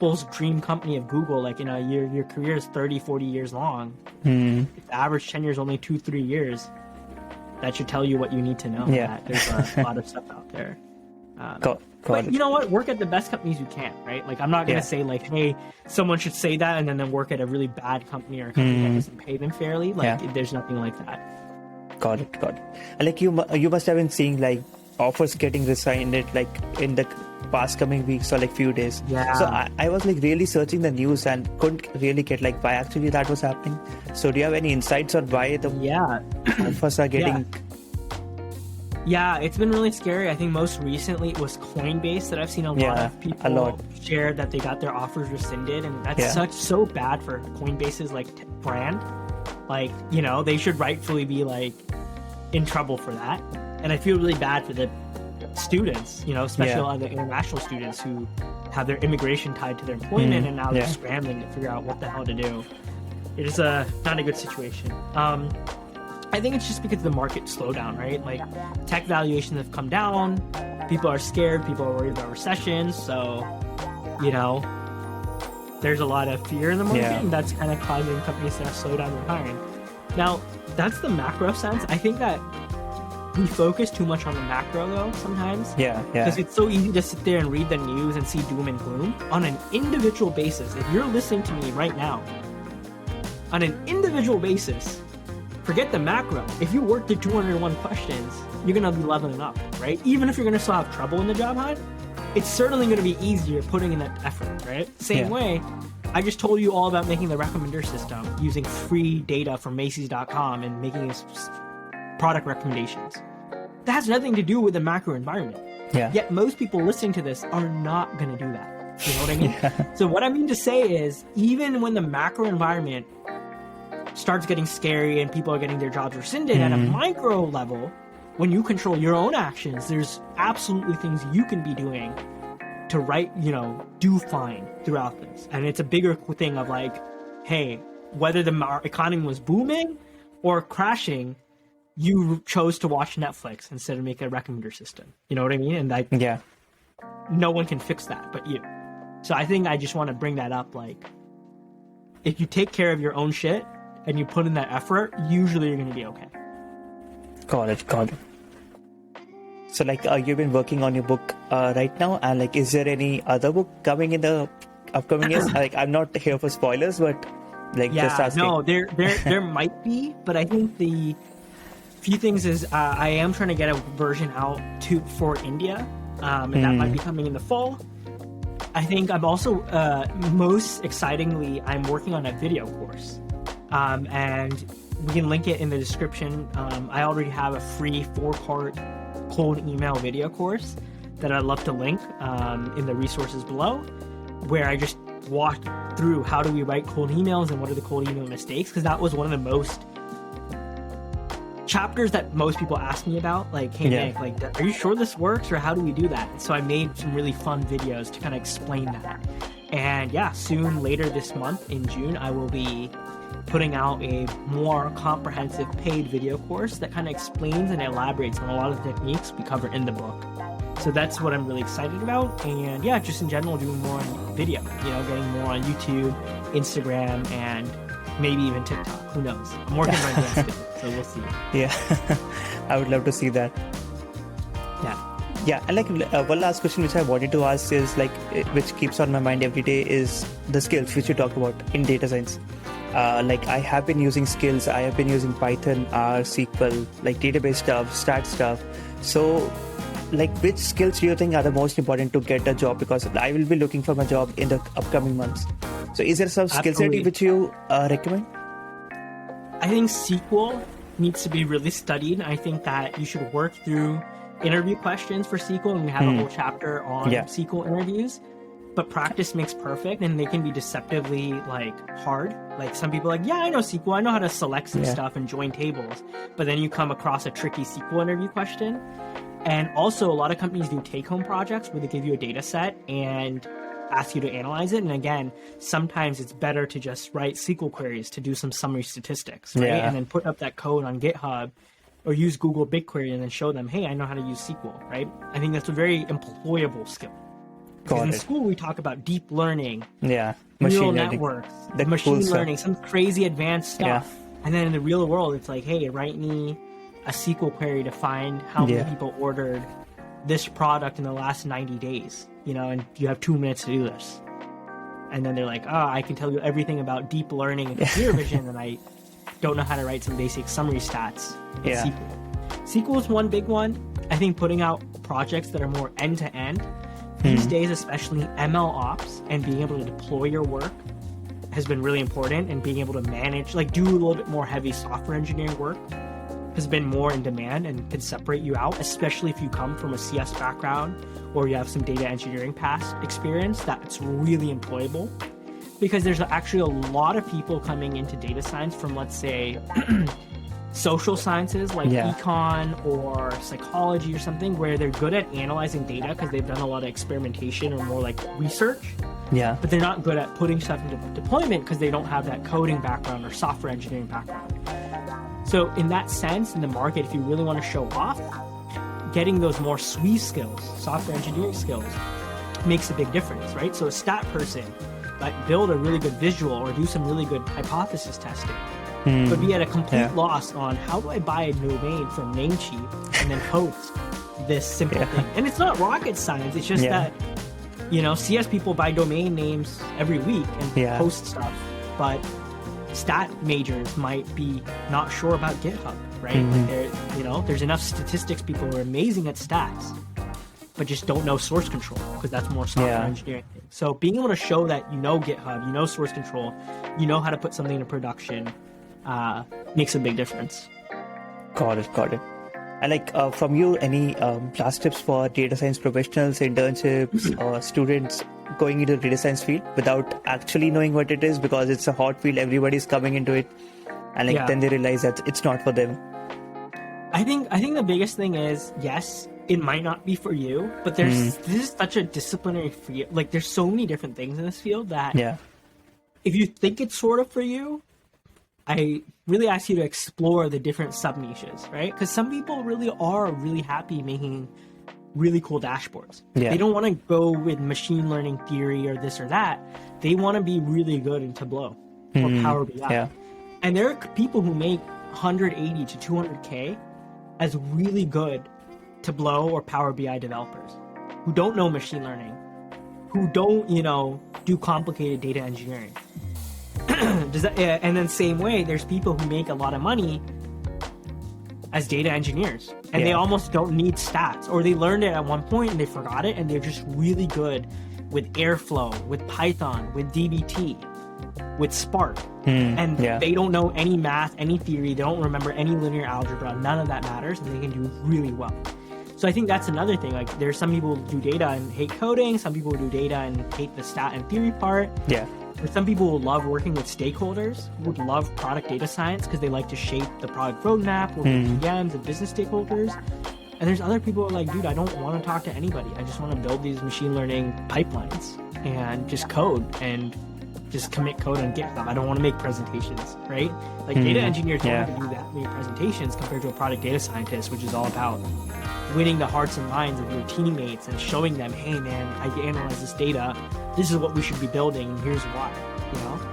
people's dream company of Google, like in a year, your career is 30, 40 years long. If the average tenure is only 2-3 years, that should tell you what you need to know. That there's a lot of stuff out there. But you know what? Work at the best companies you can, right? Like, I'm not going to say like, hey, someone should say that and then work at a really bad company or a company that doesn't pay them fairly. Like, there's nothing like that. Got it. And like you must have been seeing like offers getting rescinded like in the past coming weeks or like few days. So I was like really searching the news and couldn't really get like why actually that was happening. So do you have any insights on why the offers are getting... Yeah, it's been really scary. I think most recently it was Coinbase that I've seen a lot of people share that they got their offers rescinded, and that's so bad for Coinbase's like brand. Like, you know, they should rightfully be like in trouble for that. And I feel really bad for the students, you know, especially a lot of the international students who have their immigration tied to their employment and now they're scrambling to figure out what the hell to do. It is not a good situation. I think it's just because the market slowed down, right? Like, tech valuations have come down. People are scared. People are worried about recession. So, you know, there's a lot of fear in the market, and that's kind of causing companies to slow down their hiring. Now, that's the macro sense. I think that we focus too much on the macro, though, sometimes. Because it's so easy to sit there and read the news and see doom and gloom. On an individual basis, if you're listening to me right now, on an individual basis, forget the macro. If you work through 201 questions, you're going to be leveling up, right? Even if you're going to still have trouble in the job hunt, it's certainly going to be easier putting in that effort, right? Same way, I just told you all about making the recommender system using free data from Macy's.com and making product recommendations. That has nothing to do with the macro environment. Yet most people listening to this are not going to do that. You know what I mean? So what I mean to say is, even when the macro environment starts getting scary and people are getting their jobs rescinded at a micro level, when you control your own actions, there's absolutely things you can be doing to do fine throughout this. And it's a bigger thing of like, hey, whether the economy was booming or crashing, you chose to watch Netflix instead of make a recommender system. You know what I mean? And like, no one can fix that but you. So I think I just want to bring that up. Like, if you take care of your own shit and you put in that effort, usually you're going to be okay. Got it. So like, you've been working on your book right now, and like, is there any other book coming in the upcoming years? Like, I'm not here for spoilers, but like, just asking. No, there might be, but I think the few things is I am trying to get a version out for India, and that might be coming in the fall. I think I'm also most excitingly, I'm working on a video course. And we can link it in the description. I already have a free 4-part cold email video course that I'd love to link in the resources below, where I just walked through how do we write cold emails and what are the cold email mistakes, because that was one of the most chapters that most people ask me about. Like, hey, Nick, like, are you sure this works, or how do we do that? And so I made some really fun videos to kind of explain that. And soon, later this month in June, I will be putting out a more comprehensive paid video course that kind of explains and elaborates on a lot of the techniques we cover in the book. So that's what I'm really excited about. And just in general, doing more on video, getting more on YouTube, Instagram, and maybe even TikTok. Who knows? I'm working on that still, so we'll see. I would love to see that. And like, one last question which I wanted to ask is like, which keeps on my mind every day, is the skills which you talk about in data science. Like, I have been using skills. I have been using Python, R, SQL, like database stuff, stat stuff. So like, which skills do you think are the most important to get a job? Because I will be looking for my job in the upcoming months. So is there some skill set which you recommend? I think SQL needs to be really studied. I think that you should work through interview questions for SQL, and we have a whole chapter on SQL interviews. But practice makes perfect, and they can be deceptively like hard. Like, some people are like, I know SQL, I know how to select some stuff and join tables. But then you come across a tricky SQL interview question. And also, a lot of companies do take-home projects where they give you a data set and ask you to analyze it. And again, sometimes it's better to just write SQL queries to do some summary statistics, right? And then put up that code on GitHub or use Google BigQuery and then show them, hey, I know how to use SQL, right? I think that's a very employable skill. Because in school, we talk about deep learning, neural learning. Networks, machine learning, some crazy advanced stuff. Yeah. And then in the real world, it's like, hey, write me a SQL query to find how many people ordered this product in the last 90 days, and you have 2 minutes to do this. And then they're like, I can tell you everything about deep learning and computer vision, and I don't know how to write some basic summary stats in SQL. SQL is one big one. I think putting out projects that are more end-to-end, these days, especially ML ops and being able to deploy your work has been really important, and being able to manage, do a little bit more heavy software engineering work has been more in demand and can separate you out, especially if you come from a CS background or you have some data engineering past experience. That's really employable, because there's actually a lot of people coming into data science from, let's say, social sciences like econ or psychology or something, where they're good at analyzing data because they've done a lot of experimentation or more like research. Yeah. But they're not good at putting stuff into deployment because they don't have that coding background or software engineering background. So in that sense, in the market, if you really want to show off, getting those more SWE skills, software engineering skills, makes a big difference, right? So a stat person might build a really good visual or do some really good hypothesis testing, but be at a complete loss on how do I buy a domain from Namecheap and then host this simple thing. And it's not rocket science. It's just that, CS people buy domain names every week and host stuff, but stat majors might be not sure about GitHub, right? There's enough statistics people who are amazing at stats, but just don't know source control, because that's more software engineering. So being able to show that GitHub, source control, how to put something into production, makes a big difference. Got it. And from you, any last tips for data science professionals, internships, or students going into the data science field without actually knowing what it is, because it's a hot field, everybody's coming into it, and then they realize that it's not for them? I think the biggest thing is, yes, it might not be for you, but this is such a disciplinary field. There's so many different things in this field that if you think it's sort of for you, I really ask you to explore the different sub-niches, right? Because some people really are really happy making really cool dashboards. They don't want to go with machine learning theory or this or that. They want to be really good in Tableau or Power BI. And there are people who make 180 to 200K as really good Tableau or Power BI developers who don't know machine learning, who don't, do complicated data engineering. And then same way, there's people who make a lot of money as data engineers, and they almost don't need stats, or they learned it at one point and they forgot it, and they're just really good with Airflow, with Python, with DBT, with Spark, and they don't know any math, any theory, they don't remember any linear algebra, none of that matters, and they can do really well. So I think that's another thing. There's some people who do data and hate coding, some people who do data and hate the stat and theory part. There's some people who love working with stakeholders, who would love product data science because they like to shape the product roadmap, work with PMs and business stakeholders. And there's other people who are like, dude, I don't want to talk to anybody. I just want to build these machine learning pipelines and just code and just commit code on GitHub. I don't want to make presentations, right? Data engineers don't have to do that many presentations compared to a product data scientist, which is all about winning the hearts and minds of your teammates and showing them, hey man, I analyze this data. This is what we should be building, and here's why.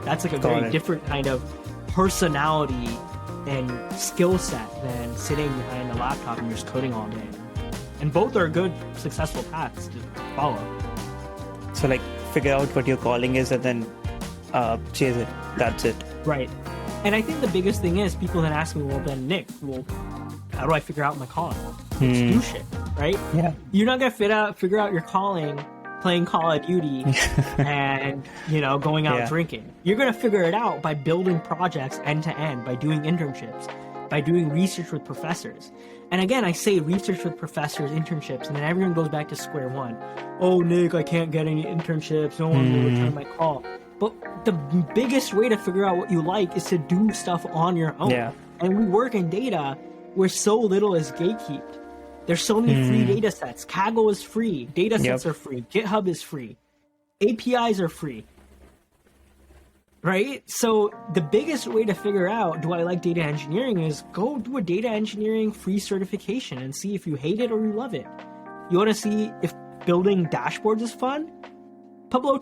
That's a very different kind of personality and skill set than sitting behind a laptop and just coding all day. And both are good, successful paths to follow. So figure out what your calling is and then chase it. That's it. Right. And I think the biggest thing is people then ask me, well then Nick, how do I figure out my calling? Just do shit, right? Yeah. You're not going to figure out your calling playing Call of Duty and, going out drinking. You're going to figure it out by building projects end to end, by doing internships, by doing research with professors. And again, I say research with professors, internships, and then everyone goes back to square one. Oh, Nick, I can't get any internships. No one will return my call. But the biggest way to figure out what you like is to do stuff on your own. And we work in data where so little is gatekeeped. There's so many free data sets. Kaggle is free. Data sets are free. GitHub is free. APIs are free. Right? So the biggest way to figure out, do I like data engineering, is go do a data engineering free certification and see if you hate it or you love it. You want to see if building dashboards is fun. Tableau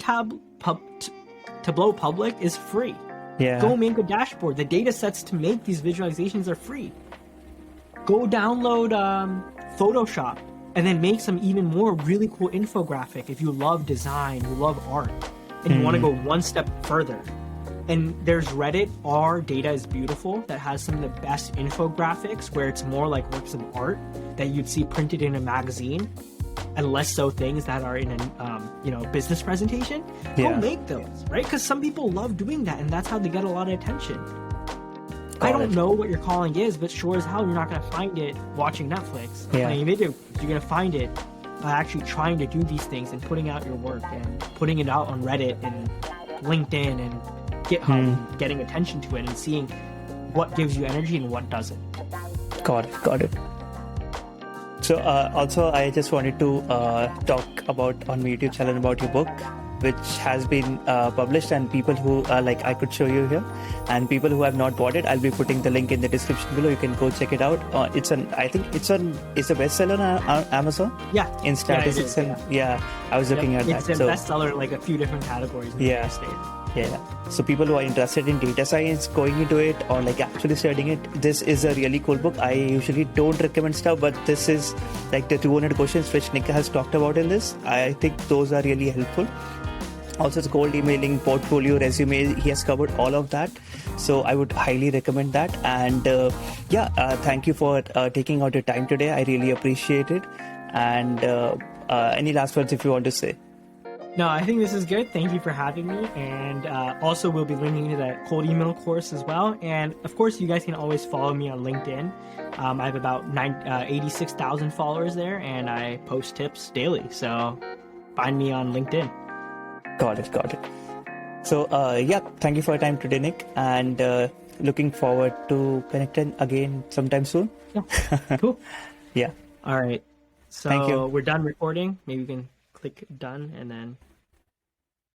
Public is free. Yeah. Go make a dashboard. The data sets to make these visualizations are free. Go download Photoshop and then make some even more really cool infographic if you love design, you love art, and you want to go one step further. And there's Reddit, Our Data is Beautiful, that has some of the best infographics where it's more like works of art that you'd see printed in a magazine, and less so things that are in a business presentation. Go make those, right? Because some people love doing that, and that's how they get a lot of attention. I don't know what your calling is, but sure as hell you're not going to find it watching Netflix, playing video. You're going to find it by actually trying to do these things and putting out your work and putting it out on Reddit and LinkedIn and GitHub, and getting attention to it and seeing what gives you energy and what doesn't. Got it. So also, I just wanted to talk about on my YouTube channel about your book, which has been published, and people who I could show you here, and people who have not bought it, I'll be putting the link in the description below. You can go check it out. It's a bestseller on Amazon. Yeah, in statistics, I was looking at that. It's a bestseller in like a few different categories in the United States. Yeah. So people who are interested in data science, going into it or like actually studying it, this is a really cool book. I usually don't recommend stuff, but this is like the 200 questions which Nick has talked about in this. I think those are really helpful. Also, it's cold emailing, portfolio, resume. He has covered all of that. So I would highly recommend that. And thank you for taking out your time today. I really appreciate it. And any last words if you want to say? No, I think this is good. Thank you for having me. And also, we'll be linking to that cold email course as well. And of course, you guys can always follow me on LinkedIn. I have about 86,000 followers there, and I post tips daily. So find me on LinkedIn. Got it. So, thank you for your time today, Nick. And looking forward to connecting again sometime soon. Yeah, cool. Yeah. All right. So thank you. We're done recording. Maybe we can click done and then